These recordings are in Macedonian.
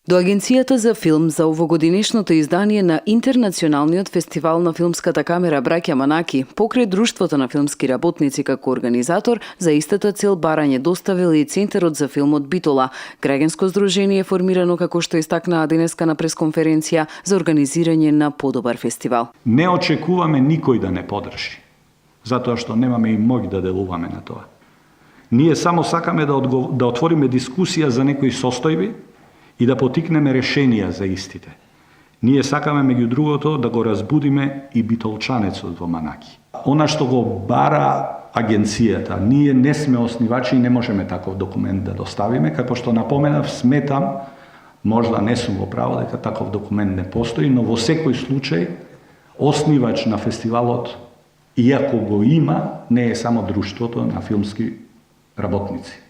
До Агенцијата за филм за овогодинешното издание на Интернационалниот фестивал на филмската камера Браќа Манаки, покрај Друштвото на филмски работници како организатор, за истата цел барање доставил и Центарот за филмот Битола, граѓанско здружение формирано како што истакнаа денеска на пресконференција за организирање на подобар фестивал. Не очекуваме никој да не подржи, затоа што немаме и моќ да делуваме на тоа. Ние само сакаме да отвориме дискусија за некои состојби и да потикнеме решенија за истите. Ние сакаме, меѓу другото, да го разбудиме и битолчанецот во Манаки. Она што го бара агенцијата, ние не сме основачи и не можеме таков документ да доставиме, како што напоменав, сметам, можда не сум во право дека таков документ не постои, но во секој случај основач на фестивалот, иако го има, не е само Друштвото на филмски работници.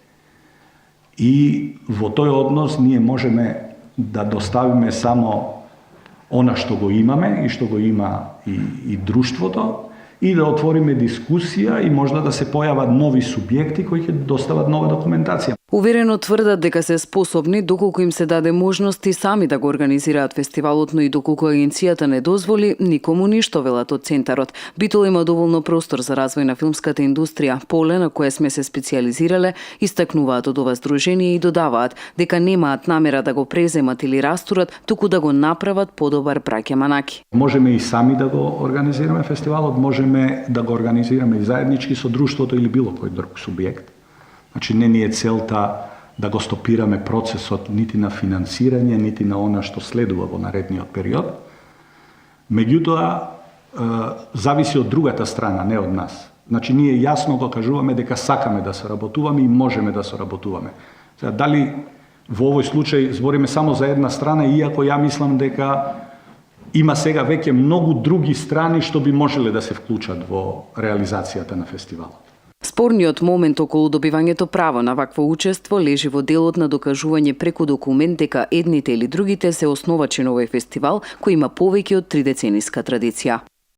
И во тој однос ние можеме да доставиме само она што го имаме и што го има и Друштвото, и да отвориме дискусија и можда да се појават нови субјекти кои ќе достават нова документација. Уверено тврдат дека се способни доколку им се даде можност и сами да го организираат фестивалот, но и доколку агенцијата не дозволи никому ништо, велат од Центарот. Битола има доволно простор за развој на филмската индустрија, поле на кое сме се специализирале, истакнуваат од ова здружение и додаваат дека немаат намера да го преземат или растурат, туку да го направат подобар Браќа Манаки. Можеме и сами да го организираме фестивалот, можеме да го организираме и заеднички со Друштвото или било кој друг субјект. Значи, не ни е целта да го стопираме процесот нити на финансирање, нити на она што следува во наредниот период. Меѓутоа, зависи од другата страна, не од нас. Значи, ние јасно го кажуваме дека сакаме да соработуваме и можеме да соработуваме. Сега, дали во овој случај збориме само за една страна, иако ја мислам дека има сега веќе многу други страни што би можеле да се вклучат во реализацијата на фестивалот. Спорниот момент околу добивањето право на вакво учество лежи во делот на докажување преку документ дека едните или другите се основачи на овој фестивал кој има повеќе од 3 децениска традиција.